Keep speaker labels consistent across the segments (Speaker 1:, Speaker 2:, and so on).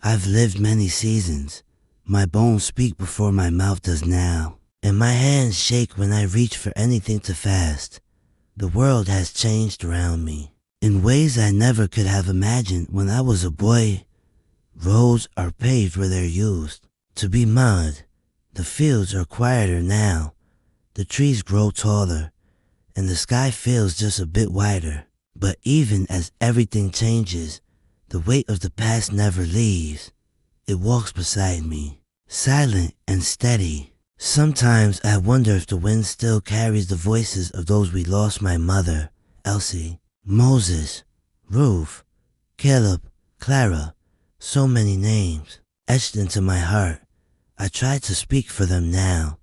Speaker 1: I've lived many seasons. My bones speak before my mouth does now, and my hands shake when I reach for anything to fast. The world has changed around me in ways I never could have imagined when I was a boy. Roads are paved where they're used to be mud. The fields are quieter now. The trees grow taller, and the sky feels just a bit wider. But even as everything changes, the weight of the past never leaves. It walks beside me, silent and steady. Sometimes I wonder if the wind still carries the voices of those we lost: my mother, Elsie, Moses, Ruth, Caleb, Clara, so many names etched into my heart. I try to speak for them now,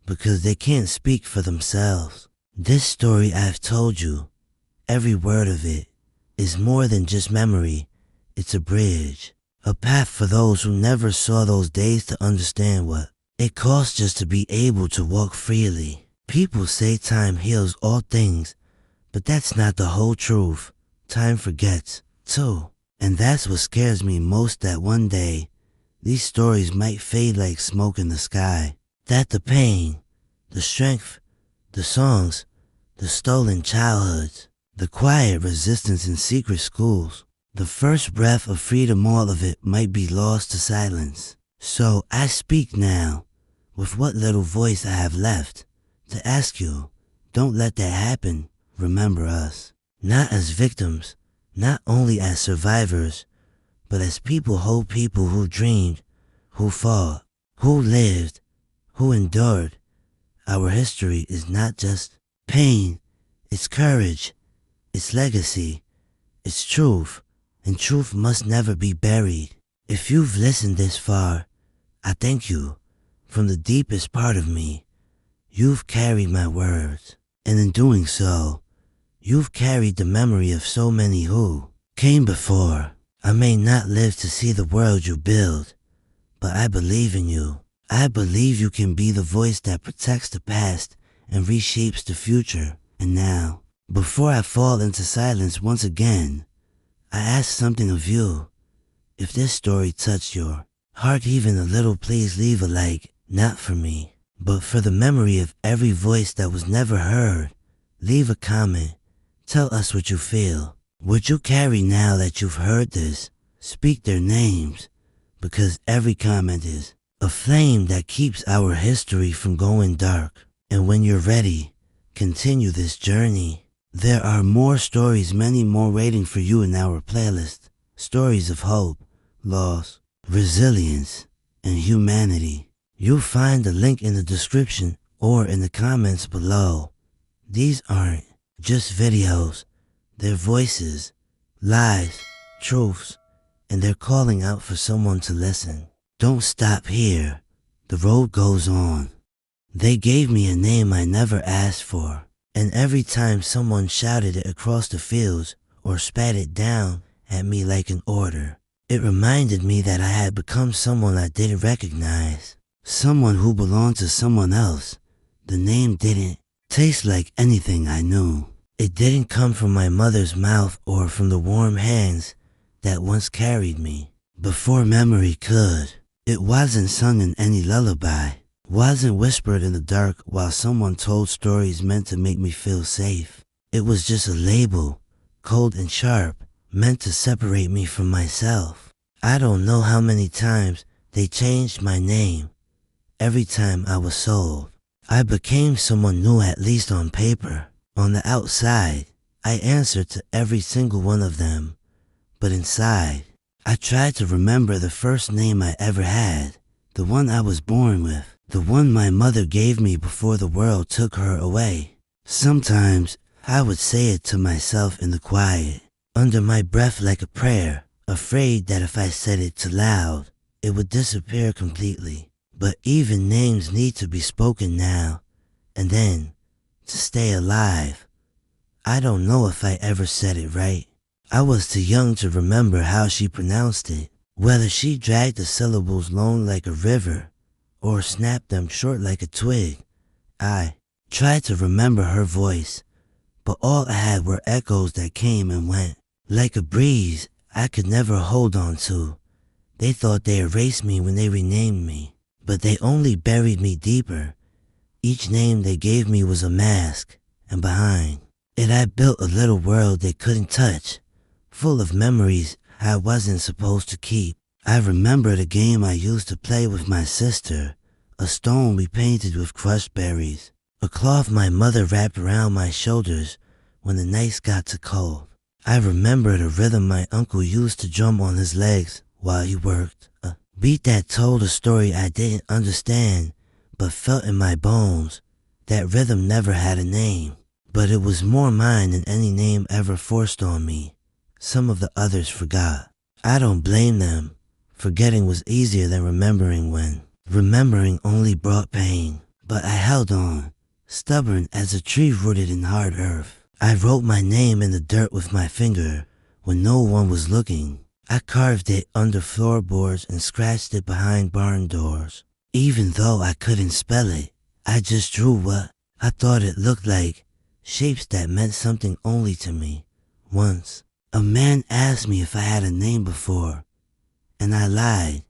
Speaker 1: because they can't speak for themselves. This story I've told you, every word of it, is more than just memory. It's a bridge, a path for those who never saw those days to understand what it costs just to be able to walk freely. People say time heals all things, but that's not the whole truth. Time forgets, too. And that's what scares me most, that one day, these stories might fade like smoke in the sky. That the pain, the strength, the songs, the stolen childhoods, the quiet resistance in secret schools, the first breath of freedom, all of it might be lost to silence. So I speak now, with what little voice I have left, to ask you, don't let that happen. Remember us, not as victims, not only as survivors, but as people who dreamed, who fought, who lived, who endured. Our history is not just pain, it's courage, it's legacy, it's truth, and truth must never be buried. If you've listened this far, I thank you. From the deepest part of me, you've carried my words, and in doing so, you've carried the memory of so many who came before. I may not live to see the world you build, but I believe in you. I believe you can be the voice that protects the past and reshapes the future. And now, before I fall into silence once again, I ask something of you. If this story touched your heart even a little, please leave a like, not for me, but for the memory of every voice that was never heard. Leave a comment. Tell us what you feel. Would you carry now that you've heard this? Speak their names, because every comment is a flame that keeps our history from going dark. And when you're ready, continue this journey. There are more stories, many more waiting for you in our playlist. Stories of hope, loss, resilience, and humanity. You'll find the link in the description or in the comments below. These aren't just videos. They're voices, lies, truths, and they're calling out for someone to listen. Don't stop here. The road goes on. They gave me a name I never asked for, and every time someone shouted it across the fields or spat it down at me like an order, it reminded me that I had become someone I didn't recognize, someone who belonged to someone else. The name didn't taste like anything I knew. It didn't come from my mother's mouth or from the warm hands that once carried me before memory could. It wasn't sung in any lullaby, wasn't whispered in the dark while someone told stories meant to make me feel safe. It was just a label, cold and sharp, meant to separate me from myself. I don't know how many times they changed my name. Every time I was sold, I became someone new, at least on paper. On the outside, I answered to every single one of them, but inside, I tried to remember the first name I ever had, the one I was born with, the one my mother gave me before the world took her away. Sometimes I would say it to myself in the quiet, under my breath like a prayer, afraid that if I said it too loud, it would disappear completely. But even names need to be spoken now and then to stay alive. I don't know if I ever said it right. I was too young to remember how she pronounced it, whether she dragged the syllables long like a river or snapped them short like a twig. I tried to remember her voice, but all I had were echoes that came and went, like a breeze I could never hold on to. They thought they erased me when they renamed me, but they only buried me deeper. Each name they gave me was a mask, and behind it I built a little world they couldn't touch, full of memories I wasn't supposed to keep. I remembered a game I used to play with my sister, a stone we painted with crushed berries, a cloth my mother wrapped around my shoulders when the nights got too cold. I remembered a rhythm my uncle used to drum on his legs while he worked, a beat that told a story I didn't understand but felt in my bones. That rhythm never had a name, but it was more mine than any name ever forced on me. Some of the others forgot. I don't blame them. Forgetting was easier than remembering when remembering only brought pain. But I held on, stubborn as a tree rooted in hard earth. I wrote my name in the dirt with my finger when no one was looking. I carved it under floorboards and scratched it behind barn doors. Even though I couldn't spell it, I just drew what I thought it looked like, shapes that meant something only to me. Once, a man asked me if I had a name before, and I lied.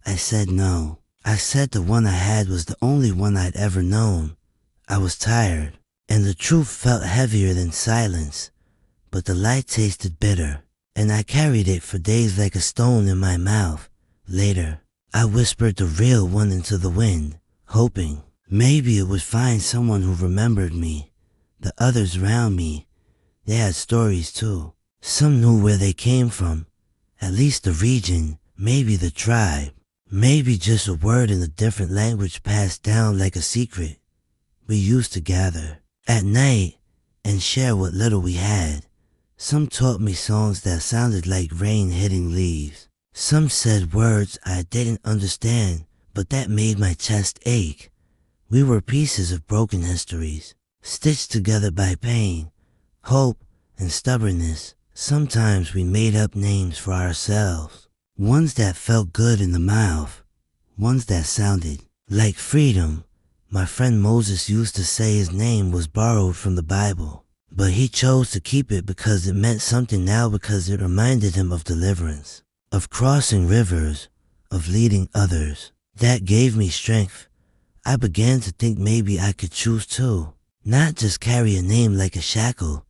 Speaker 1: I said no. I said the one I had was the only one I'd ever known. I was tired, and the truth felt heavier than silence, but the lie tasted bitter, and I carried it for days like a stone in my mouth. Later, I whispered the real one into the wind, hoping maybe it would find someone who remembered me. The others around me, they had stories too. Some knew where they came from, at least the region, maybe the tribe, maybe just a word in a different language passed down like a secret. We used to gather at night and share what little we had. Some taught me songs that sounded like rain hitting leaves. Some said words I didn't understand, but that made my chest ache. We were pieces of broken histories, stitched together by pain, hope, and stubbornness. Sometimes we made up names for ourselves, ones that felt good in the mouth, ones that sounded like freedom. My friend Moses used to say his name was borrowed from the Bible, but he chose to keep it because it meant something now, because it reminded him of deliverance, of crossing rivers, of leading others. That gave me strength. I began to think maybe I could choose too, not just carry a name like a shackle,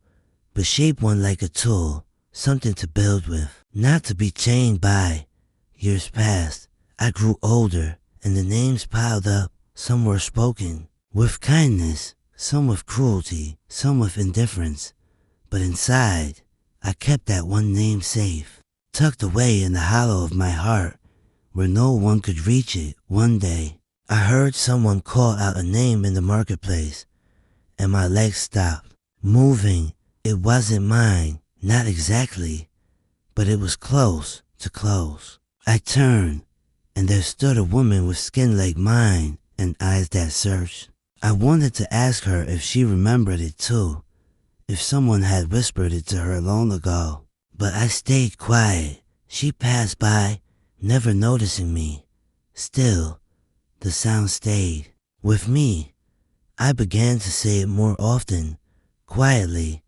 Speaker 1: but shape one like a tool, something to build with, not to be chained by. Years passed. I grew older, and the names piled up. Some were spoken with kindness, some with cruelty, some with indifference. But inside, I kept that one name safe, tucked away in the hollow of my heart, where no one could reach it. One day, I heard someone call out a name in the marketplace, and my legs stopped moving. It wasn't mine, not exactly, but it was close to close. I turned, and there stood a woman with skin like mine and eyes that searched. I wanted to ask her if she remembered it too, if someone had whispered it to her long ago. But I stayed quiet. She passed by, never noticing me. Still, the sound stayed with me. I began to say it more often, quietly,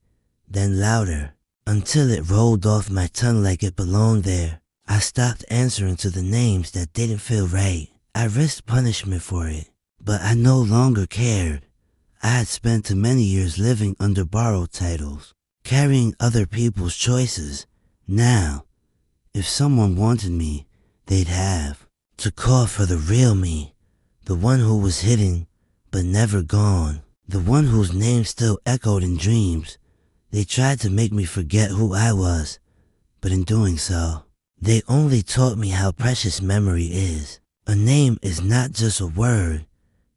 Speaker 1: then louder, until it rolled off my tongue like it belonged there. I stopped answering to the names that didn't feel right. I risked punishment for it, but I no longer cared. I had spent too many years living under borrowed titles, carrying other people's choices. Now, if someone wanted me, they'd have to call for the real me, the one who was hidden but never gone, the one whose name still echoed in dreams. They tried to make me forget who I was, but in doing so, they only taught me how precious memory is. A name is not just a word,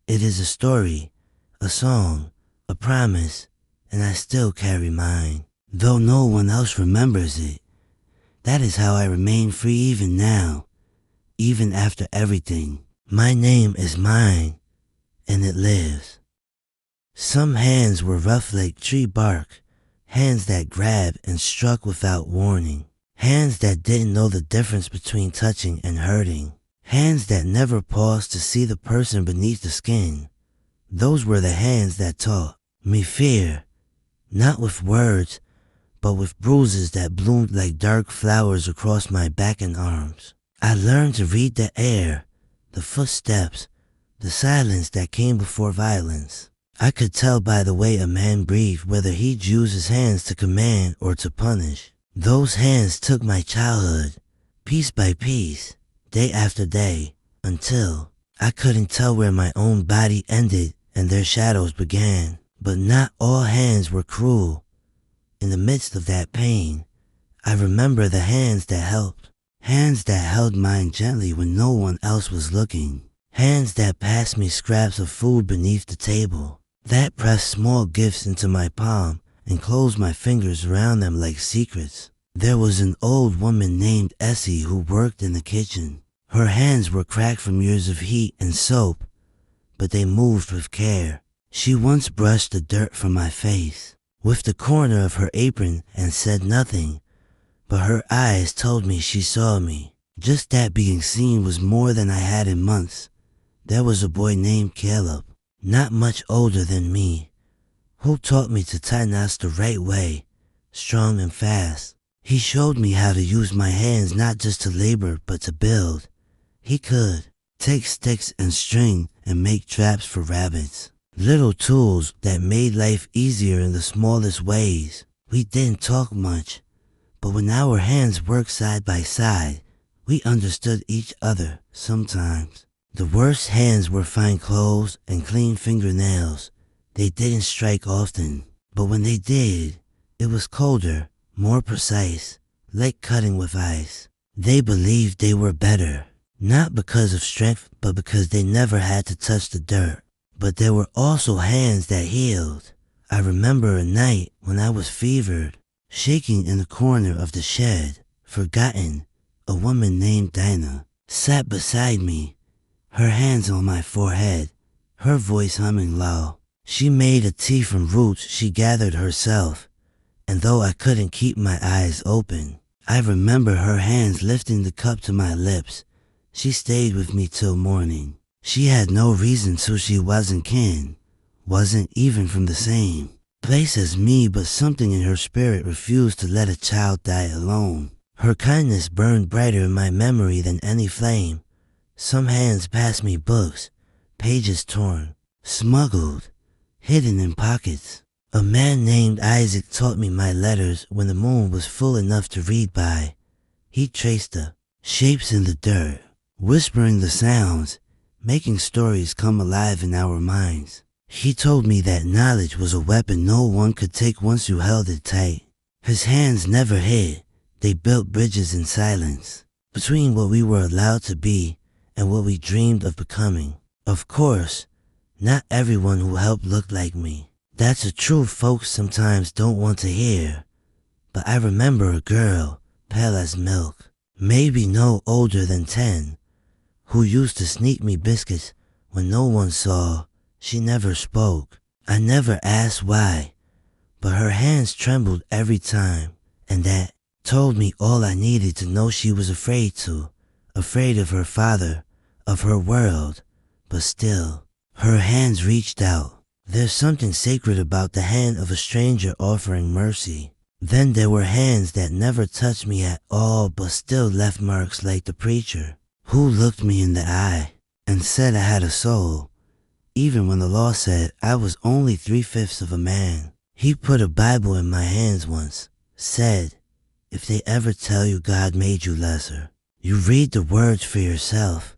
Speaker 1: it is a story, a song, a promise, and I still carry mine, though no one else remembers it. That is how I remain free even now, even after everything. My name is mine, and it lives. Some hands were rough like tree bark, hands that grabbed and struck without warning, hands that didn't know the difference between touching and hurting, hands that never paused to see the person beneath the skin. Those were the hands that taught me fear, not with words, but with bruises that bloomed like dark flowers across my back and arms. I learned to read the air, the footsteps, the silence that came before violence. I could tell by the way a man breathed whether he'd use his hands to command or to punish. Those hands took my childhood, piece by piece, day after day, until I couldn't tell where my own body ended and their shadows began. But not all hands were cruel. In the midst of that pain, I remember the hands that helped. Hands that held mine gently when no one else was looking. Hands that passed me scraps of food beneath the table. That pressed small gifts into my palm and closed my fingers around them like secrets. There was an old woman named Essie who worked in the kitchen. Her hands were cracked from years of heat and soap, but they moved with care. She once brushed the dirt from my face with the corner of her apron and said nothing, but her eyes told me she saw me. Just that being seen was more than I had in months. There was a boy named Caleb, not much older than me, who taught me to tie knots the right way, strong and fast. He showed me how to use my hands not just to labor but to build. He could take sticks and string and make traps for rabbits. Little tools that made life easier in the smallest ways. We didn't talk much, but when our hands worked side by side, we understood each other sometimes. The worst hands were fine clothes and clean fingernails. They didn't strike often, but when they did, it was colder, more precise, like cutting with ice. They believed they were better, not because of strength, but because they never had to touch the dirt. But there were also hands that healed. I remember a night when I was fevered, shaking in the corner of the shed, forgotten. A woman named Dinah sat beside me, her hands on my forehead, her voice humming low. She made a tea from roots she gathered herself, and though I couldn't keep my eyes open, I remember her hands lifting the cup to my lips. She stayed with me till morning. She had no reason to. She wasn't kin, wasn't even from the same place as me, but something in her spirit refused to let a child die alone. Her kindness burned brighter in my memory than any flame. Some hands passed me books, pages torn, smuggled, hidden in pockets. A man named Isaac taught me my letters when the moon was full enough to read by. He traced the shapes in the dirt, whispering the sounds, making stories come alive in our minds. He told me that knowledge was a weapon no one could take once you held it tight. His hands never hid. They built bridges in silence between what we were allowed to be and what we dreamed of becoming. Of course, not everyone who helped looked like me. That's a truth folks sometimes don't want to hear. But I remember a girl, pale as milk, maybe no older than 10, who used to sneak me biscuits when no one saw. She never spoke. I never asked why, but her hands trembled every time, and that told me all I needed to know. She was afraid of her father, of her world, but still, her hands reached out. There's something sacred about the hand of a stranger offering mercy. Then there were hands that never touched me at all but still left marks, like the preacher who looked me in the eye and said I had a soul, even when the law said I was only 3/5 of a man. He put a Bible in my hands once, said, if they ever tell you God made you lesser, you read the words for yourself.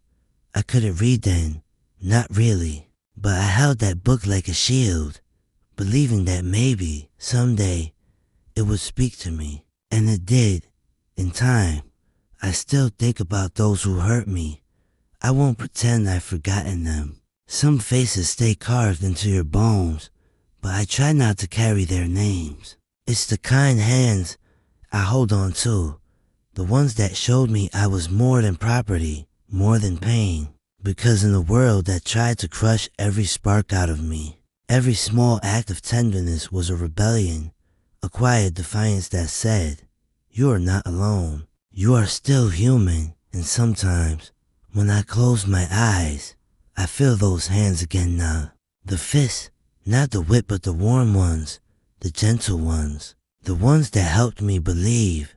Speaker 1: I couldn't read then, not really, but I held that book like a shield, believing that maybe, someday, it would speak to me. And it did, in time. I still think about those who hurt me. I won't pretend I've forgotten them. Some faces stay carved into your bones, but I try not to carry their names. It's the kind hands I hold on to, the ones that showed me I was more than property, more than pain. Because in a world that tried to crush every spark out of me, every small act of tenderness was a rebellion, a quiet defiance that said, you are not alone. You are still human. And sometimes, when I close my eyes, I feel those hands again now. The fists, not the whip but the warm ones, the gentle ones, the ones that helped me believe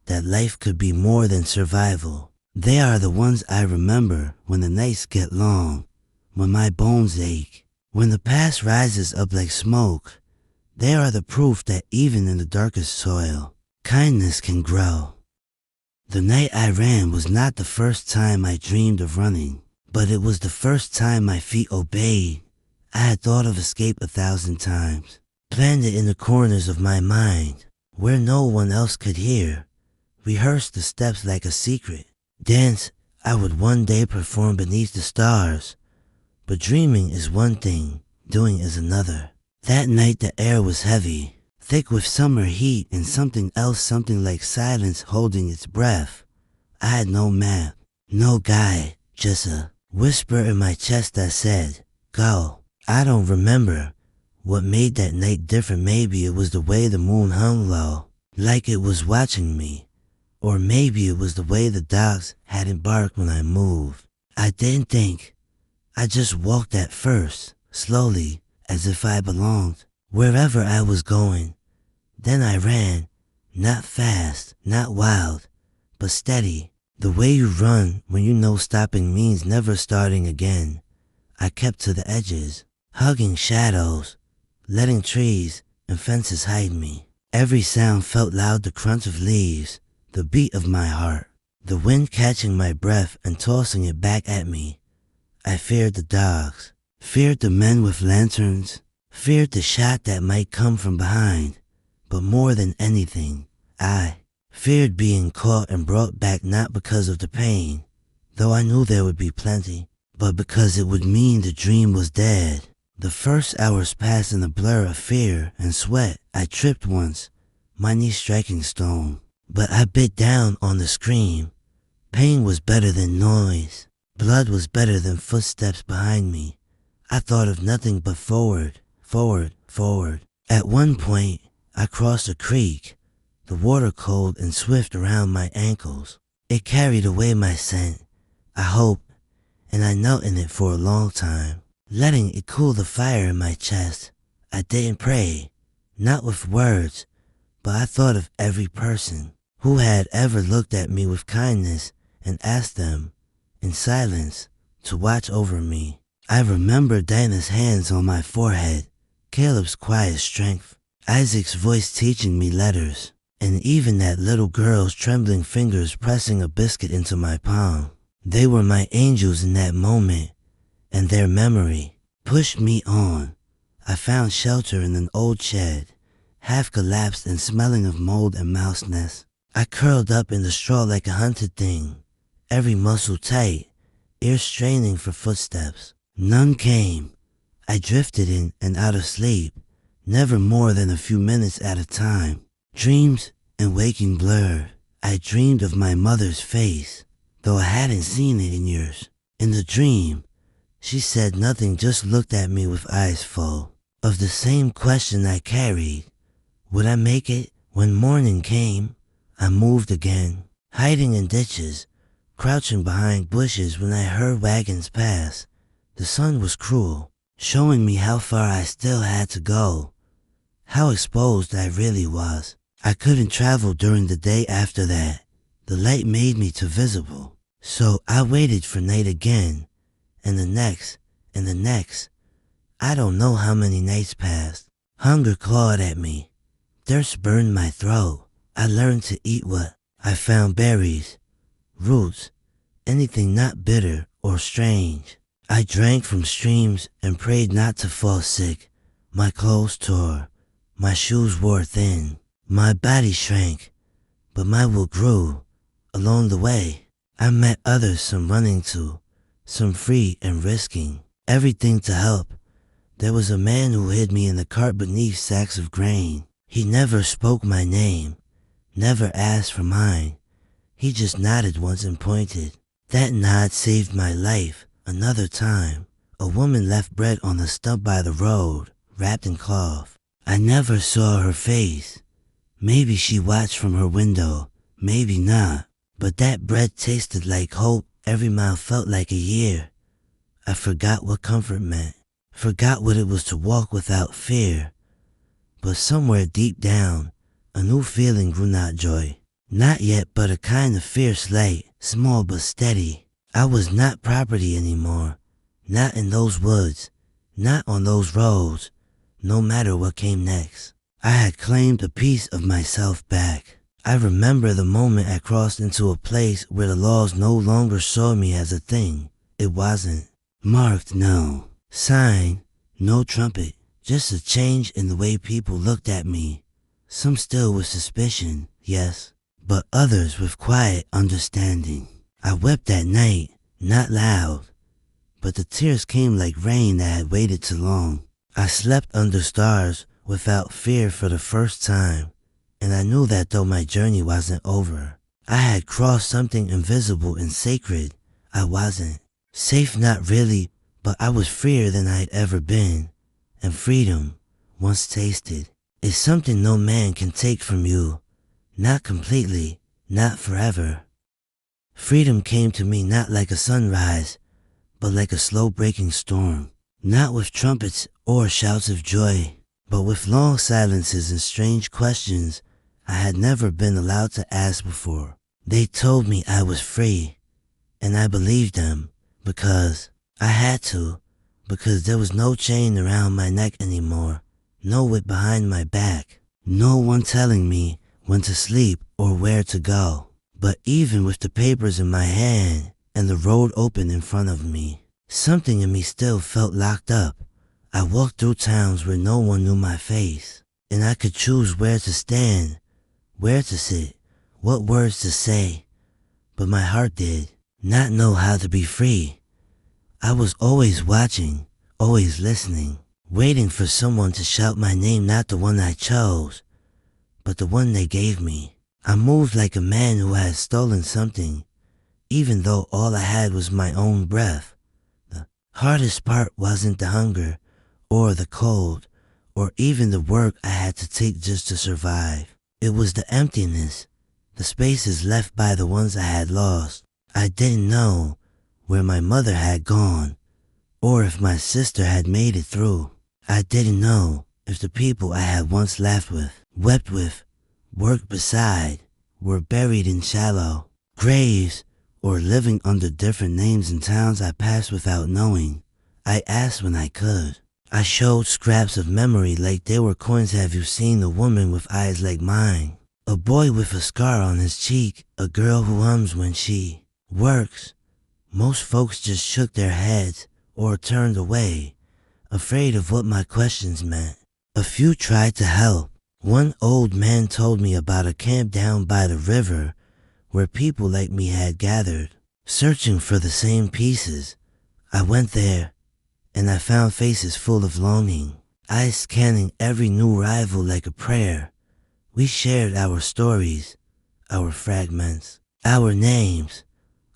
Speaker 1: that life could be more than survival. They are the ones I remember when the nights get long, when my bones ache, when the past rises up like smoke. They are the proof that even in the darkest soil, kindness can grow. The night I ran was not the first time I dreamed of running, but it was the first time my feet obeyed. I had thought of escape 1,000 times, planned it in the corners of my mind, where no one else could hear, rehearsed the steps like a secret, dance I would one day perform beneath the stars. But dreaming is one thing, doing is another. That night the air was heavy, thick with summer heat and something else, something like silence holding its breath. I had no map, no guide, just a whisper in my chest that said, go. I don't remember what made that night different. Maybe it was the way the moon hung low, like it was watching me. Or maybe it was the way the dogs hadn't barked when I moved. I didn't think. I just walked at first, slowly, as if I belonged wherever I was going. Then I ran, not fast, not wild, but steady. The way you run when you know stopping means never starting again. I kept to the edges, hugging shadows, letting trees and fences hide me. Every sound felt loud, the crunch of leaves, the beat of my heart, the wind catching my breath and tossing it back at me. I feared the dogs, feared the men with lanterns, feared the shot that might come from behind. But more than anything, I feared being caught and brought back, not because of the pain, though I knew there would be plenty, but because it would mean the dream was dead. The first hours passed in a blur of fear and sweat. I tripped once, my knee striking stone, but I bit down on the scream. Pain was better than noise. Blood was better than footsteps behind me. I thought of nothing but forward, forward, forward. At one point, I crossed a creek, the water cold and swift around my ankles. It carried away my scent, I hoped, and I knelt in it for a long time, letting it cool the fire in my chest. I didn't pray, not with words, but I thought of every person who had ever looked at me with kindness and asked them, in silence, to watch over me. I remembered Dinah's hands on my forehead, Caleb's quiet strength, Isaac's voice teaching me letters, and even that little girl's trembling fingers pressing a biscuit into my palm. They were my angels in that moment, and their memory pushed me on. I found shelter in an old shed, half collapsed and smelling of mold and mouse nests. I curled up in the straw like a hunted thing, every muscle tight, ears straining for footsteps. None came. I drifted in and out of sleep, never more than a few minutes at a time. Dreams and waking blurred. I dreamed of my mother's face, though I hadn't seen it in years. In the dream, she said nothing, just looked at me with eyes full of the same question I carried. Would I make it? When morning came, I moved again, hiding in ditches, crouching behind bushes when I heard wagons pass. The sun was cruel, showing me how far I still had to go, how exposed I really was. I couldn't travel during the day after that. The light made me too visible. So I waited for night again, and the next, and the next. I don't know how many nights passed. Hunger clawed at me. Thirst burned my throat. I learned to eat what I found: berries, roots, anything not bitter or strange. I drank from streams and prayed not to fall sick. My clothes tore, my shoes wore thin, my body shrank, but my will grew. Along the way, I met others, some running to, some free and risking everything to help. There was a man who hid me in the cart beneath sacks of grain. He never spoke my name, never asked for mine. He just nodded once and pointed. That nod saved my life. Another time, a woman left bread on the stump by the road, wrapped in cloth. I never saw her face. Maybe she watched from her window, maybe not. But that bread tasted like hope. Every mile felt like a year. I forgot what comfort meant, forgot what it was to walk without fear. But somewhere deep down, a new feeling grew, not joy, Not yet, but a kind of fierce light, small but steady. I was not property anymore. Not in those woods. Not on those roads. No matter what came next. I had claimed a piece of myself back. I remember the moment I crossed into a place where the laws no longer saw me as a thing. It wasn't marked, no. Sign, no trumpet. Just a change in the way people looked at me. Some still with suspicion, yes, but others with quiet understanding. I wept that night, not loud, but the tears came like rain that had waited too long. I slept under stars without fear for the first time, and I knew that though my journey wasn't over, I had crossed something invisible and sacred. I wasn't safe, not really, but I was freer than I'd ever been, and freedom, once tasted, is something no man can take from you, not completely, not forever. Freedom came to me not like a sunrise, but like a slow breaking storm, not with trumpets or shouts of joy, but with long silences and strange questions I had never been allowed to ask before. They told me I was free, and I believed them, because I had to, because there was no chain around my neck anymore, no whip behind my back, no one telling me when to sleep or where to go. But even with the papers in my hand and the road open in front of me, something in me still felt locked up. I walked through towns where no one knew my face, and I could choose where to stand, where to sit, what words to say, but my heart did not know how to be free. I was always watching, always listening, waiting for someone to shout my name, not the one I chose, but the one they gave me. I moved like a man who had stolen something, even though all I had was my own breath. The hardest part wasn't the hunger, or the cold, or even the work I had to take just to survive. It was the emptiness, the spaces left by the ones I had lost. I didn't know where my mother had gone, or if my sister had made it through. I didn't know if the people I had once laughed with, wept with, worked beside, were buried in shallow graves, or living under different names in towns I passed without knowing. I asked when I could. I showed scraps of memory like they were coins. Have you seen a woman with eyes like mine? A boy with a scar on his cheek, a girl who hums when she works. Most folks just shook their heads or turned away, afraid of what my questions meant. A few tried to help. One old man told me about a camp down by the river where people like me had gathered, searching for the same pieces. I went there, and I found faces full of longing, eyes scanning every new arrival like a prayer. We shared our stories, our fragments, our names,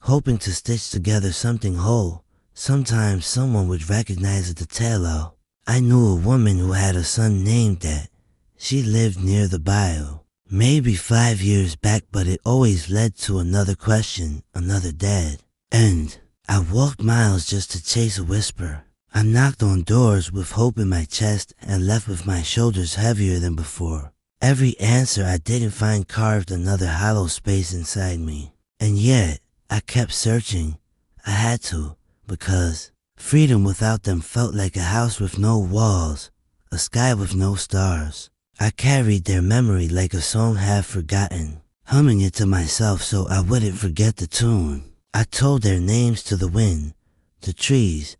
Speaker 1: hoping to stitch together something whole. Sometimes someone would recognize a detail. I knew a woman who had a son named that. She lived near the bayou, maybe 5 years back, but it always led to another question, another dead end. I walked miles just to chase a whisper. I knocked on doors with hope in my chest and left with my shoulders heavier than before. Every answer I didn't find carved another hollow space inside me. And yet, I kept searching. I had to, because freedom without them felt like a house with no walls, a sky with no stars. I carried their memory like a song half forgotten, humming it to myself so I wouldn't forget the tune. I told their names to the wind, the trees,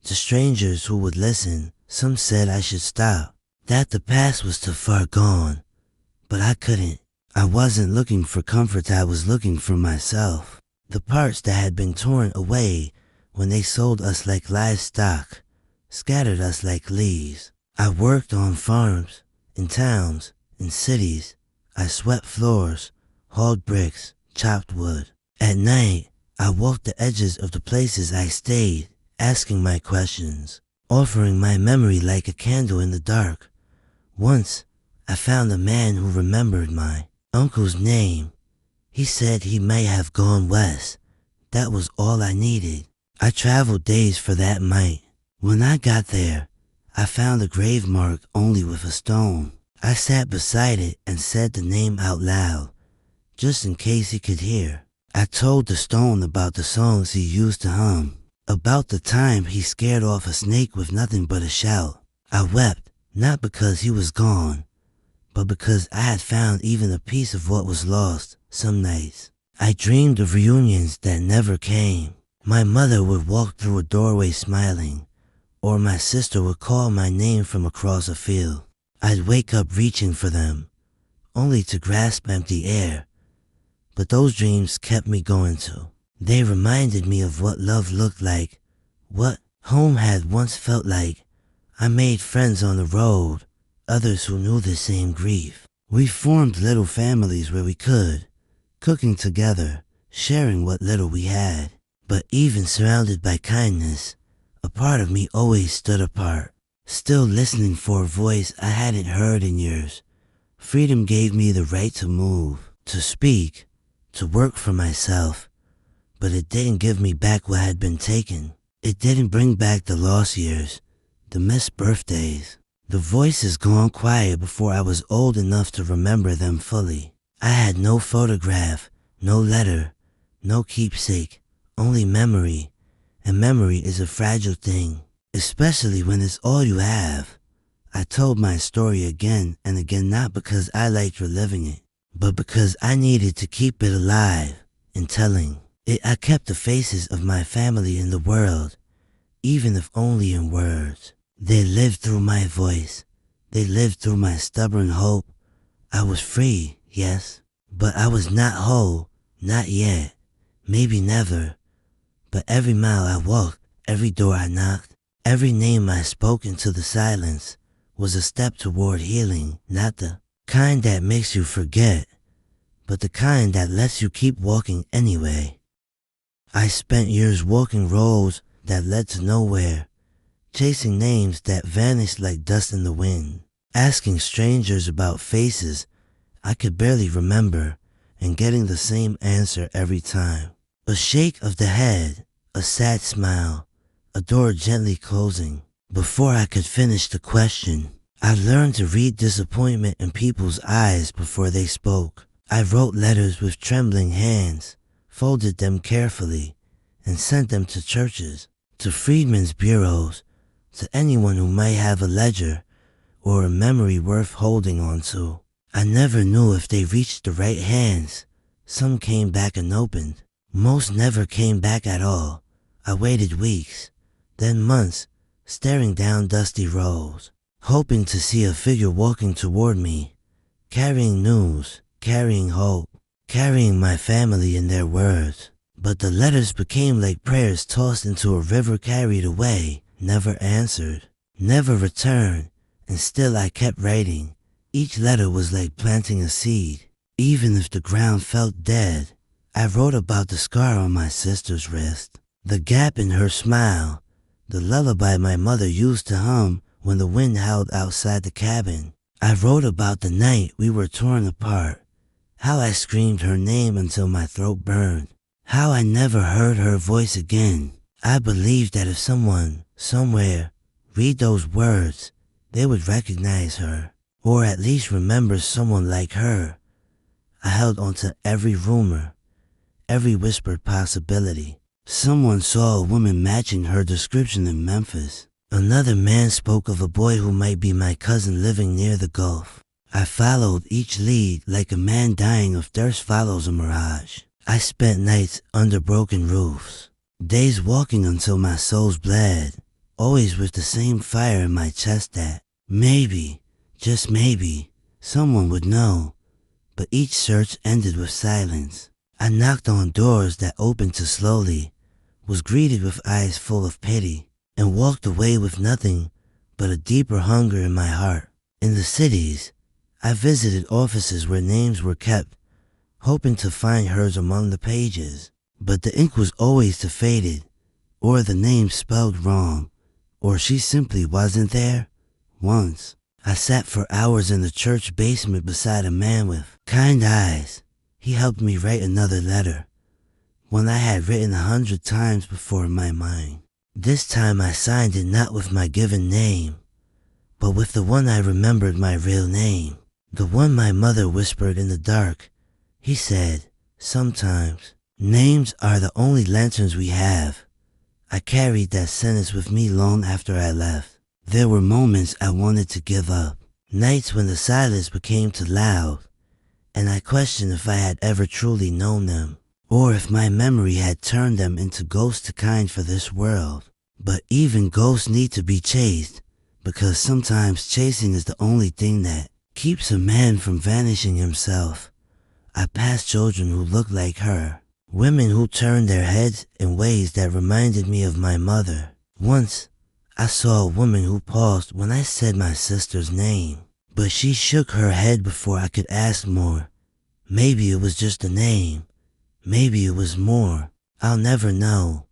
Speaker 1: to strangers who would listen. Some said I should stop, that the past was too far gone, but I couldn't. I wasn't looking for comfort, I was looking for myself. The parts that had been torn away when they sold us like livestock, scattered us like leaves. I worked on farms, in towns, in cities. I swept floors, hauled bricks, chopped wood. At night, I walked the edges of the places I stayed, asking my questions, offering my memory like a candle in the dark. Once, I found a man who remembered my uncle's name. He said he may have gone west. That was all I needed. I traveled days for that mite. When I got there, I found a grave marked only with a stone. I sat beside it and said the name out loud. just in case he could hear. I told the stone about the songs he used to hum, about the time he scared off a snake with nothing but a shout. I wept, not because he was gone, but because I had found even a piece of what was lost some nights. I dreamed of reunions that never came. My mother would walk through a doorway smiling, or my sister would call my name from across a field. I'd wake up reaching for them, only to grasp empty air. But those dreams kept me going too. They reminded me of what love looked like, what home had once felt like. I made friends on the road, others who knew the same grief. We formed little families where we could, cooking together, sharing what little we had. But even surrounded by kindness, a part of me always stood apart, still listening for a voice I hadn't heard in years. Freedom gave me the right to move, to speak, to work for myself, but it didn't give me back what had been taken. It didn't bring back the lost years, the missed birthdays, the voices gone quiet before I was old enough to remember them fully. I had no photograph, no letter, no keepsake, only memory, and memory is a fragile thing, especially when it's all you have. I told my story again and again, not because I liked reliving it, but because I needed to keep it alive. In telling it, I kept the faces of my family in the world, even if only in words. They lived through my voice. They lived through my stubborn hope. I was free, yes, but I was not whole, not yet, maybe never. But every mile I walked, every door I knocked, every name I spoke into the silence was a step toward healing, not the kind that makes you forget, but the kind that lets you keep walking anyway. I spent years walking roads that led to nowhere, chasing names that vanished like dust in the wind, asking strangers about faces I could barely remember and getting the same answer every time. A shake of the head, a sad smile, a door gently closing. Before I could finish the question, I learned to read disappointment in people's eyes before they spoke. I wrote letters with trembling hands, folded them carefully, and sent them to churches, to freedmen's bureaus, to anyone who might have a ledger or a memory worth holding on to. I never knew if they reached the right hands. Some came back unopened. Most never came back at all. I waited weeks, then months, staring down dusty rows, hoping to see a figure walking toward me, carrying news, carrying hope, carrying my family in their words. But the letters became like prayers tossed into a river, carried away, never answered, never returned, and still I kept writing. Each letter was like planting a seed. Even if the ground felt dead, I wrote about the scar on my sister's wrist, the gap in her smile, the lullaby my mother used to hum when the wind howled outside the cabin. I wrote about the night we were torn apart, how I screamed her name until my throat burned, how I never heard her voice again. I believed that if someone, somewhere, read those words, they would recognize her, or at least remember someone like her. I held on to every rumor, every whispered possibility. Someone saw a woman matching her description in Memphis. Another man spoke of a boy who might be my cousin living near the Gulf. I followed each lead like a man dying of thirst follows a mirage. I spent nights under broken roofs, days walking until my soul bled, always with the same fire in my chest that maybe, just maybe, someone would know. But each search ended with silence. I knocked on doors that opened too slowly, was greeted with eyes full of pity, and walked away with nothing but a deeper hunger in my heart. In the cities, I visited offices where names were kept, hoping to find hers among the pages. But the ink was always too faded, or the name spelled wrong, or she simply wasn't there. Once, I sat for hours in the church basement beside a man with kind eyes. He helped me write another letter, one I had written 100 times before in my mind. This time I signed it not with my given name, but with the one I remembered, my real name, the one my mother whispered in the dark He said, sometimes, names are the only lanterns we have. I carried that sentence with me long after I left. There were moments I wanted to give up, nights when the silence became too loud, and I questioned if I had ever truly known them, or if my memory had turned them into ghosts too kind for this world. But even ghosts need to be chased, because sometimes chasing is the only thing that keeps a man from vanishing himself. I passed children who looked like her, women who turned their heads in ways that reminded me of my mother. Once, I saw a woman who paused when I said my sister's name, but she shook her head before I could ask more. Maybe it was just a name. Maybe it was more. I'll never know.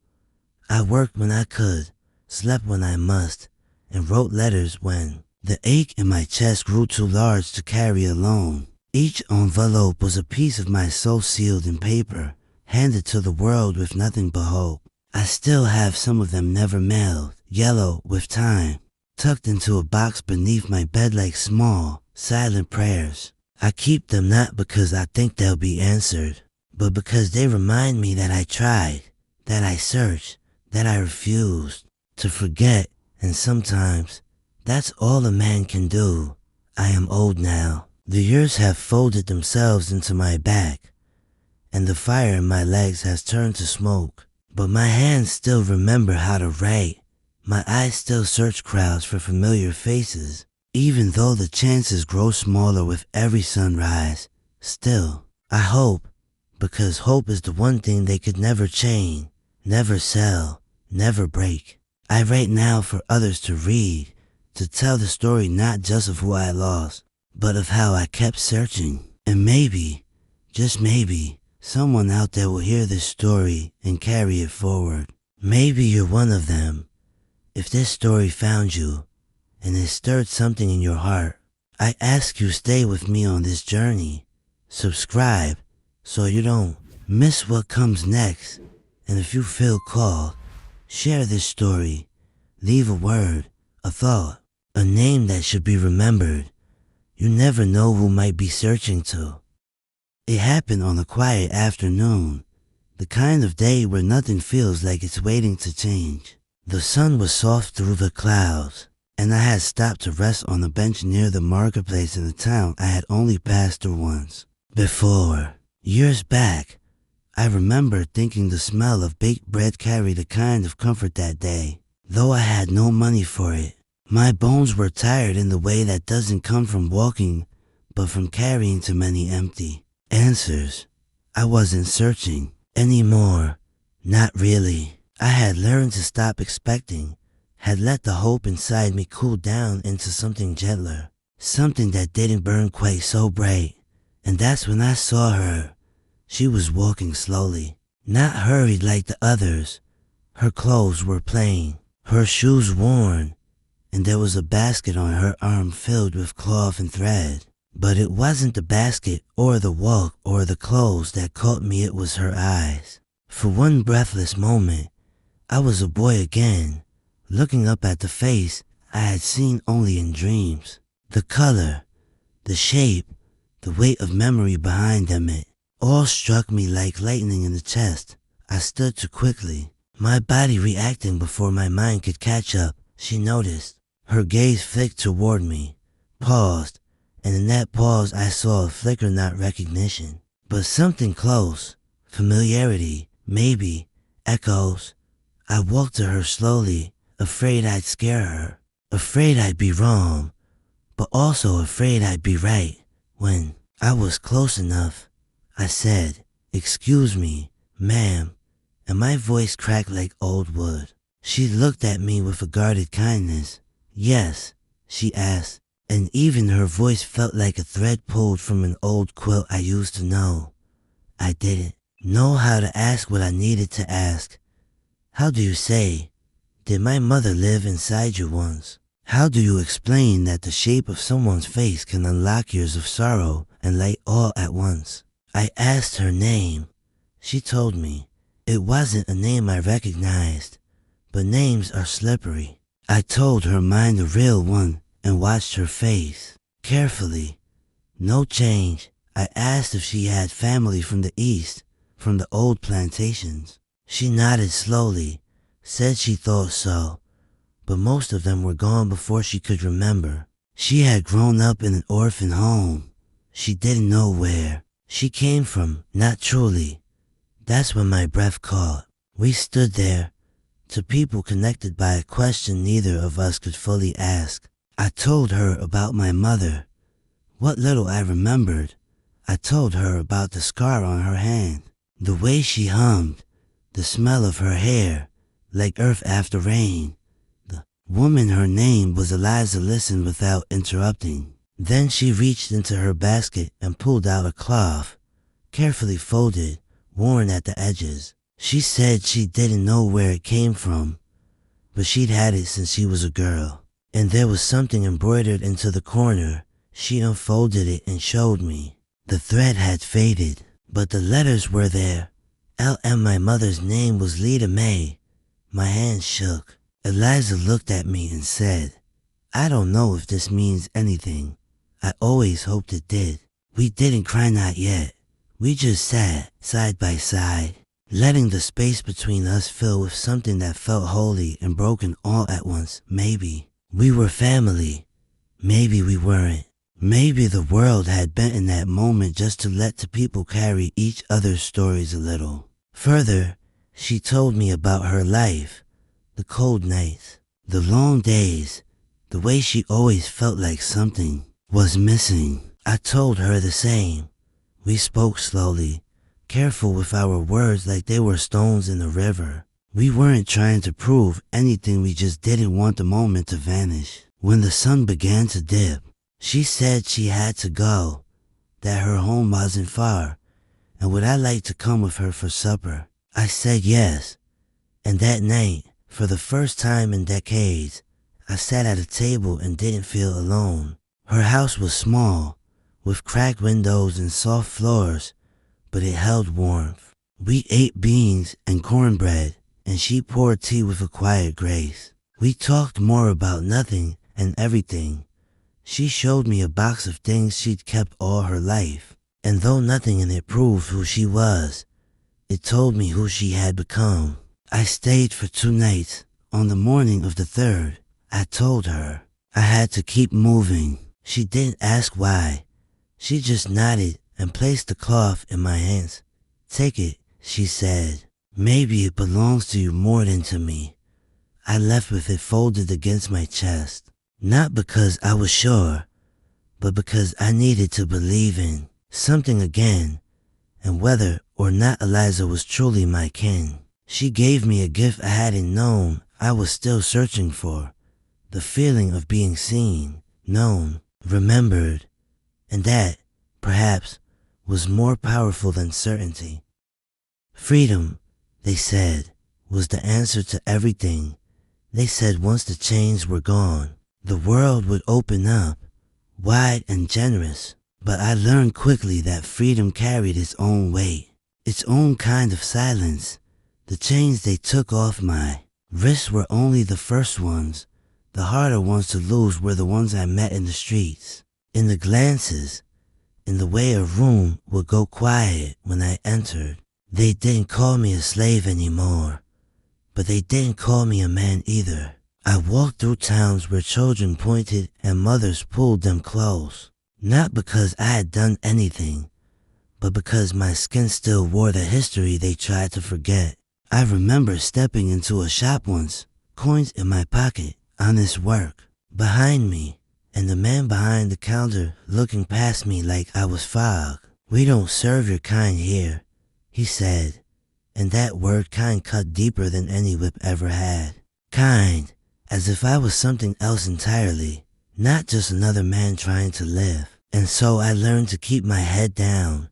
Speaker 1: I worked when I could, slept when I must, and wrote letters when the ache in my chest grew too large to carry alone. Each envelope was a piece of my soul sealed in paper, handed to the world with nothing but hope. I still have some of them never mailed, yellow with time, tucked into a box beneath my bed like small, silent prayers. I keep them not because I think they'll be answered, but because they remind me that I tried, that I searched, that I refused to forget, and sometimes that's all a man can do. I am old now. The years have folded themselves into my back, and the fire in my legs has turned to smoke. But my hands still remember how to write. My eyes still search crowds for familiar faces, even though the chances grow smaller with every sunrise. Still, I hope, because hope is the one thing they could never chain, never sell, never break. I write now for others to read, to tell the story not just of who I lost, but of how I kept searching. And maybe, just maybe, someone out there will hear this story and carry it forward. Maybe you're one of them. If this story found you, and it stirred something in your heart, I ask you stay with me on this journey. Subscribe so you don't miss what comes next. And if you feel called, share this story. Leave a word, a thought, a name that should be remembered. You never know who might be searching to. It happened on a quiet afternoon, the kind of day where nothing feels like it's waiting to change. The sun was soft through the clouds, and I had stopped to rest on a bench near the marketplace in the town I had only passed through once before. Years back, I remember thinking the smell of baked bread carried a kind of comfort that day, though I had no money for it. My bones were tired in the way that doesn't come from walking, but from carrying too many empty answers. I wasn't searching anymore. Not really. I had learned to stop expecting, had let the hope inside me cool down into something gentler, something that didn't burn quite so bright. And that's when I saw her. She was walking slowly, not hurried like the others. Her clothes were plain, her shoes worn, and there was a basket on her arm filled with cloth and thread. But it wasn't the basket or the walk or the clothes that caught me, it was her eyes. For one breathless moment, I was a boy again, looking up at the face I had seen only in dreams. The color, the shape, the weight of memory behind them, it all struck me like lightning in the chest. I stood too quickly, my body reacting before my mind could catch up. She noticed. Her gaze flicked toward me, paused, and in that pause I saw a flicker, not recognition, but something close, familiarity, maybe, echoes. I walked to her slowly, afraid I'd scare her, afraid I'd be wrong, but also afraid I'd be right. When I was close enough, I said, "Excuse me, ma'am," and my voice cracked like old wood. She looked at me with a guarded kindness. "Yes," she asked, and even her voice felt like a thread pulled from an old quilt I used to know. I didn't know how to ask what I needed to ask. How do you say, did my mother live inside you once? How do you explain that the shape of someone's face can unlock years of sorrow and light all at once? I asked her name. She told me. It wasn't a name I recognized, but names are slippery. I told her mine the real one and watched her face. Carefully. No change. I asked if she had family from the east, from the old plantations. She nodded slowly, said she thought so, but most of them were gone before she could remember. She had grown up in an orphan home. She didn't know where she came from, not truly. That's when my breath caught. We stood there, two people connected by a question neither of us could fully ask. I told her about my mother, what little I remembered. I told her about the scar on her hand, the way she hummed, the smell of her hair, like earth after rain. The woman, her name was Eliza, listened without interrupting. Then she reached into her basket and pulled out a cloth, carefully folded, worn at the edges. She said she didn't know where it came from, but she'd had it since she was a girl. And there was something embroidered into the corner. She unfolded it and showed me. The thread had faded, but the letters were there. L.M. My mother's name was Lita May. My hand shook. Eliza looked at me and said, "I don't know if this means anything. I always hoped it did." We didn't cry, not yet. We just sat, side by side, letting the space between us fill with something that felt holy and broken all at once. Maybe we were family. Maybe we weren't. Maybe the world had bent in that moment just to let the people carry each other's stories a little further. She told me about her life, the cold nights, the long days, the way she always felt like something was missing. I told her the same. We spoke slowly, careful with our words like they were stones in the river. We weren't trying to prove anything, we just didn't want the moment to vanish. When the sun began to dip, she said she had to go, that her home wasn't far, and would I like to come with her for supper? I said yes, and that night, for the first time in decades, I sat at a table and didn't feel alone. Her house was small, with cracked windows and soft floors, but it held warmth. We ate beans and cornbread, and she poured tea with a quiet grace. We talked more about nothing and everything. She showed me a box of things she'd kept all her life, and though nothing in it proved who she was, it told me who she had become. I stayed for 2 nights. On the morning of the third, I told her I had to keep moving. She didn't ask why. She just nodded and placed the cloth in my hands. "Take it," she said. "Maybe it belongs to you more than to me." I left with it folded against my chest, not because I was sure, but because I needed to believe in something again, and whether or not Eliza was truly my kin. She gave me a gift I hadn't known I was still searching for, the feeling of being seen, known, remembered, and that, perhaps, was more powerful than certainty. Freedom, they said, was the answer to everything. They said once the chains were gone, the world would open up, wide and generous. But I learned quickly that freedom carried its own weight, its own kind of silence. The chains they took off my wrists were only the first ones. The harder ones to lose were the ones I met in the streets, in the glances, in the way a room would go quiet when I entered. They didn't call me a slave anymore, but they didn't call me a man either. I walked through towns where children pointed and mothers pulled them close, not because I had done anything, but because my skin still wore the history they tried to forget. I remember stepping into a shop once, coins in my pocket, honest work behind me, and the man behind the counter looking past me like I was fog. "We don't serve your kind here," he said, and that word kind cut deeper than any whip ever had. Kind, as if I was something else entirely, not just another man trying to live. And so I learned to keep my head down,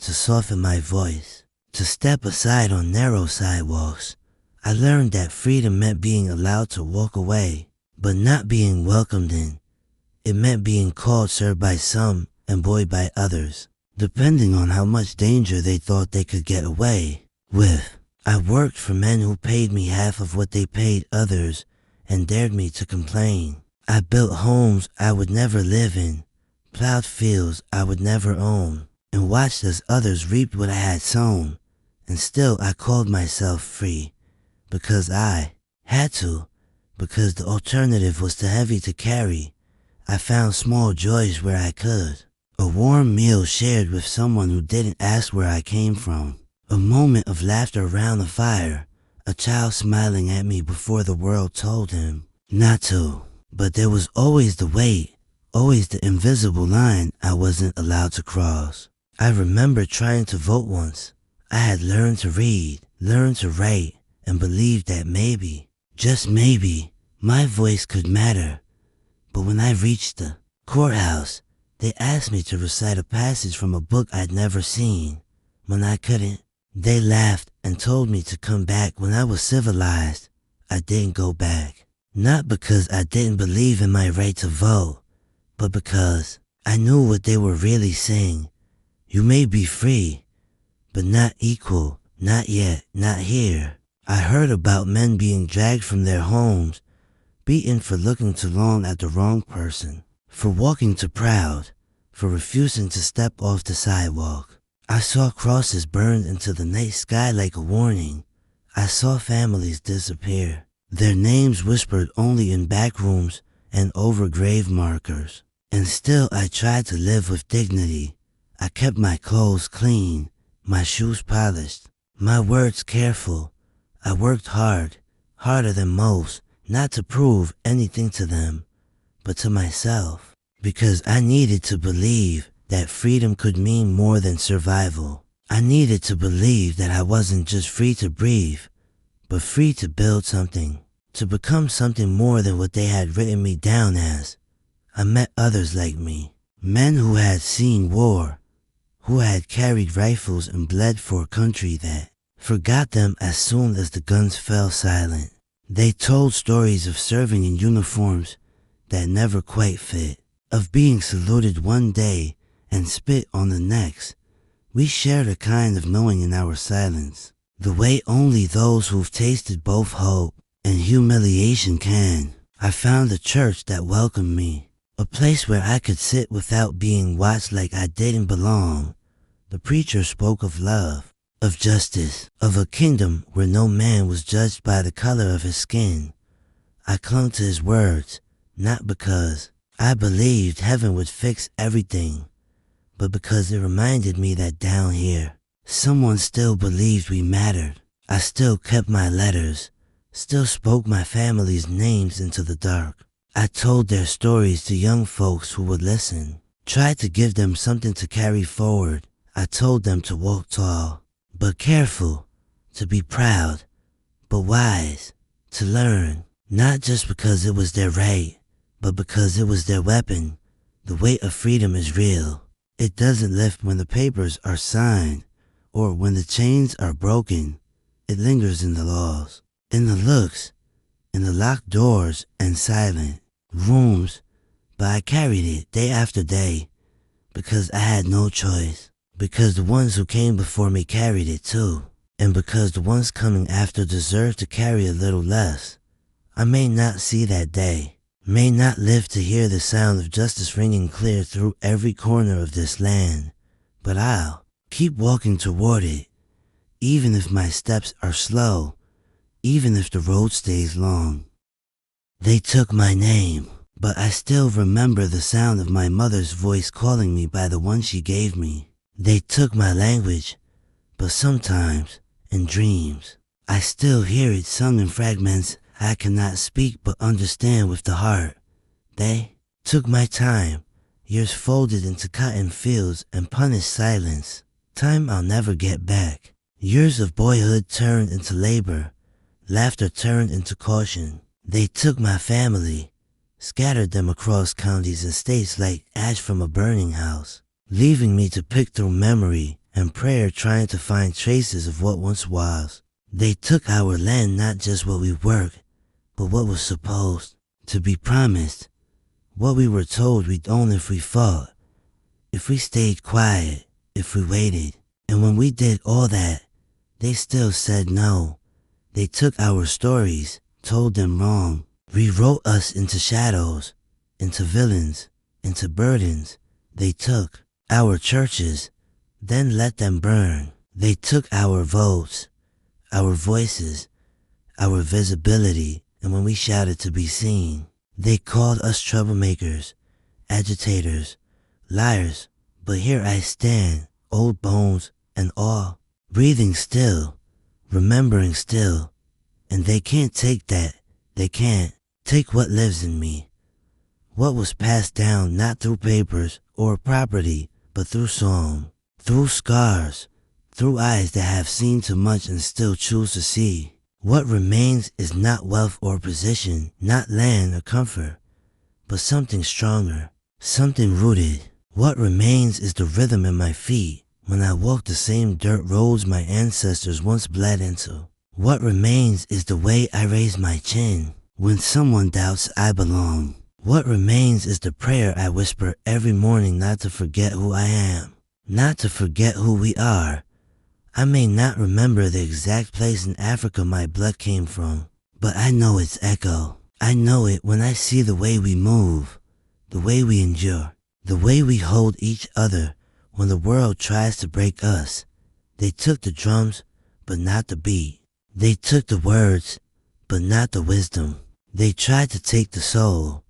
Speaker 1: to soften my voice, to step aside on narrow sidewalks. I learned that freedom meant being allowed to walk away, but not being welcomed in. It meant being called sir by some and boy by others, depending on how much danger they thought they could get away with. I worked for men who paid me half of what they paid others and dared me to complain. I built homes I would never live in, plowed fields I would never own. and watched as others reaped what I had sown, and still I called myself free, because I had to, because the alternative was too heavy to carry. I found small joys where I could. A warm meal shared with someone who didn't ask where I came from. A moment of laughter around the fire. A child smiling at me before the world told him not to. But there was always the weight, always the invisible line I wasn't allowed to cross. I remember trying to vote once. I had learned to read, learned to write, and believed that maybe, just maybe, my voice could matter. But when I reached the courthouse, they asked me to recite a passage from a book I'd never seen. When I couldn't, they laughed and told me to come back. When I was civilized, I didn't go back. Not because I didn't believe in my right to vote, but because I knew what they were really saying. You may be free, but not equal, not yet, not here. I heard about men being dragged from their homes, beaten for looking too long at the wrong person, for walking too proud, for refusing to step off the sidewalk. I saw crosses burned into the night sky like a warning. I saw families disappear, their names whispered only in back rooms and over grave markers. And still I tried to live with dignity. I kept my clothes clean, my shoes polished, my words careful. I worked hard, harder than most, not to prove anything to them, but to myself, because I needed to believe that freedom could mean more than survival. I needed to believe that I wasn't just free to breathe, but free to build something, to become something more than what they had written me down as. I met others like me, men who had seen war, who had carried rifles and bled for a country that forgot them as soon as the guns fell silent. They told stories of serving in uniforms that never quite fit, of being saluted one day and spit on the next. We shared a kind of knowing in our silence, the way only those who've tasted both hope and humiliation can. I found a church that welcomed me, a place where I could sit without being watched like I didn't belong. The preacher spoke of love, of justice, of a kingdom where no man was judged by the color of his skin. I clung to his words, not because I believed heaven would fix everything, but because it reminded me that down here, someone still believed we mattered. I still kept my letters, still spoke my family's names into the dark. I told their stories to young folks who would listen, tried to give them something to carry forward. I told them to walk tall, but careful, to be proud, but wise, to learn, not just because it was their right, but because it was their weapon. The weight of freedom is real. It doesn't lift when the papers are signed, or when the chains are broken. It lingers in the laws, in the looks, in the locked doors and silent rooms. But I carried it day after day, because I had no choice. Because the ones who came before me carried it too, and because the ones coming after deserve to carry a little less. I may not see that day, may not live to hear the sound of justice ringing clear through every corner of this land, but I'll keep walking toward it, even if my steps are slow, even if the road stays long. They took my name, but I still remember the sound of my mother's voice calling me by the one she gave me. They took my language, but sometimes, in dreams, I still hear it sung in fragments I cannot speak but understand with the heart. They took my time, years folded into cotton fields and punished silence, time I'll never get back. Years of boyhood turned into labor, laughter turned into caution. They took my family, scattered them across counties and states like ash from a burning house, leaving me to pick through memory and prayer, trying to find traces of what once was. They took our land, not just what we worked, but what was supposed to be promised, what we were told we'd own if we fought, if we stayed quiet, if we waited. And when we did all that, they still said no. They took our stories, told them wrong, rewrote us into shadows, into villains, into burdens. They took our churches, then let them burn. They took our votes, our voices, our visibility, and when we shouted to be seen, they called us troublemakers, agitators, liars. But here I stand, old bones and all, breathing still, remembering still, and they can't take that. They can't take what lives in me, what was passed down not through papers or property, but through song, through scars, through eyes that have seen too much and still choose to see. What remains is not wealth or position, not land or comfort, but something stronger, something rooted. What remains is the rhythm in my feet when I walk the same dirt roads my ancestors once bled into. What remains is the way I raise my chin when someone doubts I belong. What remains is the prayer I whisper every morning not to forget who I am, not to forget who we are. I may not remember the exact place in Africa my blood came from, but I know its echo. I know it when I see the way we move, the way we endure, the way we hold each other when the world tries to break us. They took the drums, but not the beat. They took the words, but not the wisdom. They tried to take the soul,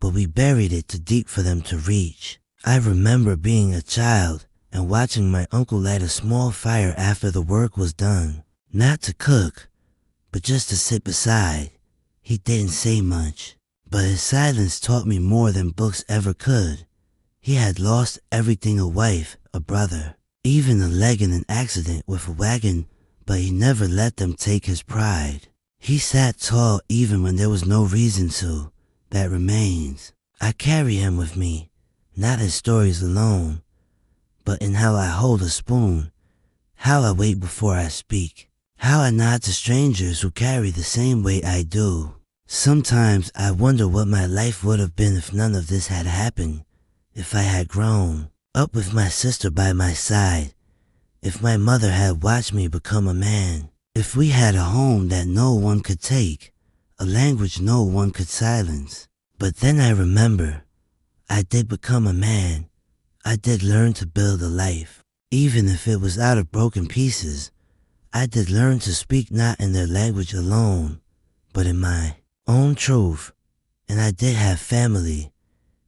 Speaker 1: but we buried it too deep for them to reach. I remember being a child and watching my uncle light a small fire after the work was done. Not to cook, but just to sit beside. He didn't say much, but his silence taught me more than books ever could. He had lost everything, a wife, a brother, even a leg in an accident with a wagon, but he never let them take his pride. He sat tall even when there was no reason to. That remains. I carry him with me, not his stories alone, but in how I hold a spoon, how I wait before I speak, how I nod to strangers who carry the same weight I do. Sometimes I wonder what my life would have been if none of this had happened, if I had grown up with my sister by my side, if my mother had watched me become a man, if we had a home that no one could take, a language no one could silence. But then I remember, I did become a man. I did learn to build a life, even if it was out of broken pieces. I did learn to speak not in their language alone, but in my own truth. And I did have family,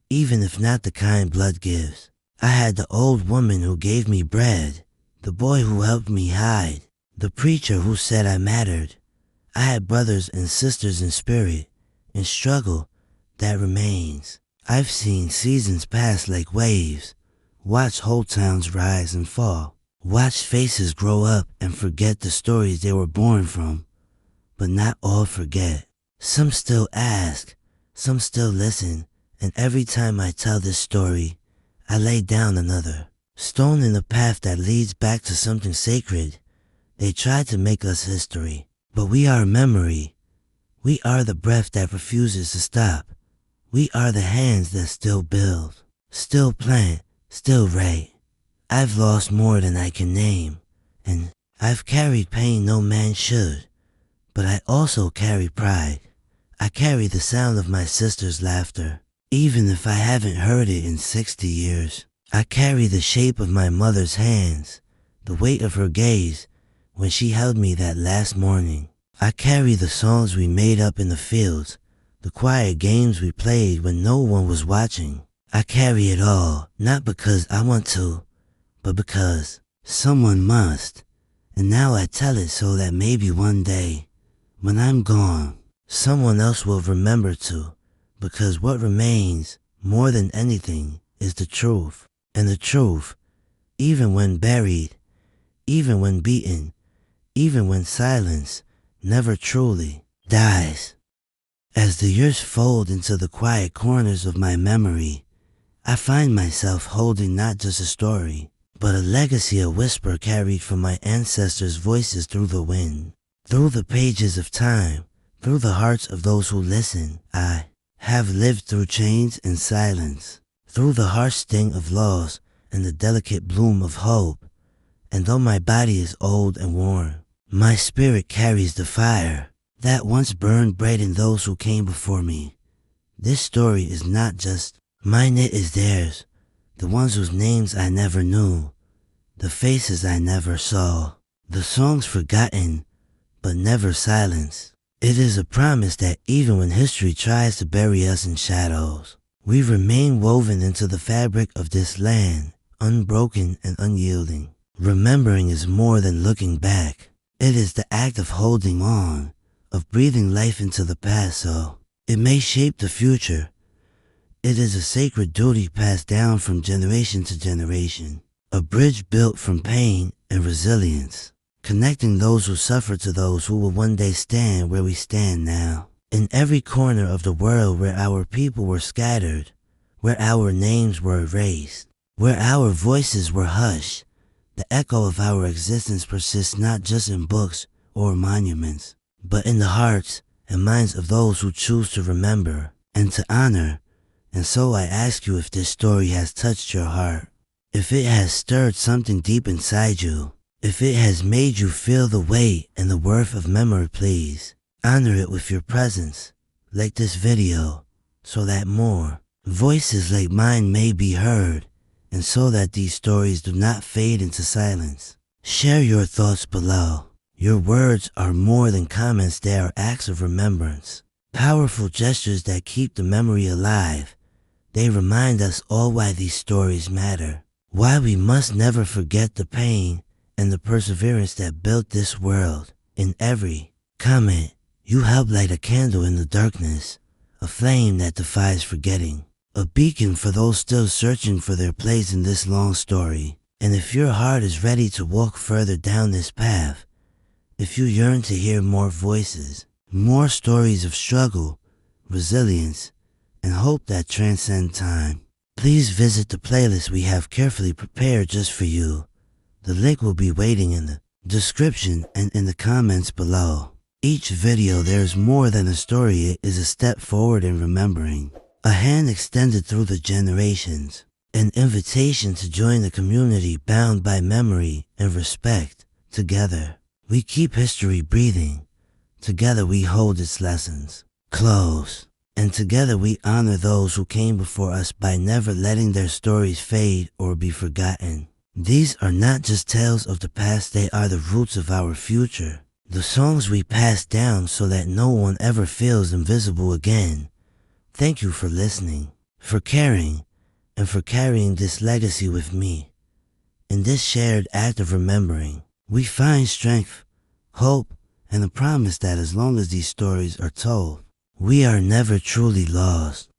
Speaker 1: even if not the kind blood gives. I had the old woman who gave me bread, the boy who helped me hide, the preacher who said I mattered. I had brothers and sisters in spirit, in struggle that remains. I've seen seasons pass like waves, watched whole towns rise and fall, watched faces grow up and forget the stories they were born from. But not all forget. Some still ask, some still listen, and every time I tell this story, I lay down another stone in the path that leads back to something sacred. They tried to make us history, but we are memory. We are the breath that refuses to stop. We are the hands that still build, still plant, still write. I've lost more than I can name, and I've carried pain no man should, but I also carry pride. I carry the sound of my sister's laughter, even if I haven't heard it in 60 years. I carry the shape of my mother's hands, the weight of her gaze when she held me that last morning. I carry the songs we made up in the fields, the quiet games we played when no one was watching. I carry it all, not because I want to, but because someone must. And now I tell it so that maybe one day, when I'm gone, someone else will remember to, because what remains, more than anything, is the truth. And the truth, even when buried, even when beaten, even when silenced, never truly dies. As the years fold into the quiet corners of my memory, I find myself holding not just a story, but a legacy, a whisper carried from my ancestors' voices through the wind, through the pages of time, through the hearts of those who listen. I have lived through chains and silence, through the harsh sting of loss and the delicate bloom of hope. And though my body is old and worn, my spirit carries the fire that once burned bright in those who came before me. This story is not just mine, it is theirs, the ones whose names I never knew, the faces I never saw, the songs forgotten but never silenced. It is a promise that even when history tries to bury us in shadows, we remain woven into the fabric of this land, unbroken and unyielding. Remembering is more than looking back. It is the act of holding on, of breathing life into the past so it may shape the future. It is a sacred duty passed down from generation to generation, a bridge built from pain and resilience, connecting those who suffer to those who will one day stand where we stand now. In every corner of the world where our people were scattered, where our names were erased, where our voices were hushed, the echo of our existence persists not just in books or monuments, but in the hearts and minds of those who choose to remember and to honor. And so I ask you if this story has touched your heart, if it has stirred something deep inside you, if it has made you feel the weight and the worth of memory, please honor it with your presence, like this video, so that more voices like mine may be heard, and so that these stories do not fade into silence. Share your thoughts below. Your words are more than comments, they are acts of remembrance, powerful gestures that keep the memory alive. They remind us all why these stories matter, why we must never forget the pain and the perseverance that built this world. In every comment, you help light a candle in the darkness, a flame that defies forgetting, a beacon for those still searching for their place in this long story. And if your heart is ready to walk further down this path, if you yearn to hear more voices, more stories of struggle, resilience, and hope that transcend time, please visit the playlist we have carefully prepared just for you. The link will be waiting in the description and in the comments below. Each video, there is more than a story, it is a step forward in remembering, a hand extended through the generations, an invitation to join the community bound by memory and respect. Together, we keep history breathing. Together we hold its lessons close. And together we honor those who came before us by never letting their stories fade or be forgotten. These are not just tales of the past, they are the roots of our future. The songs we pass down so that no one ever feels invisible again. Thank you for listening, for caring, and for carrying this legacy with me. In this shared act of remembering, we find strength, hope, and a promise that as long as these stories are told, we are never truly lost.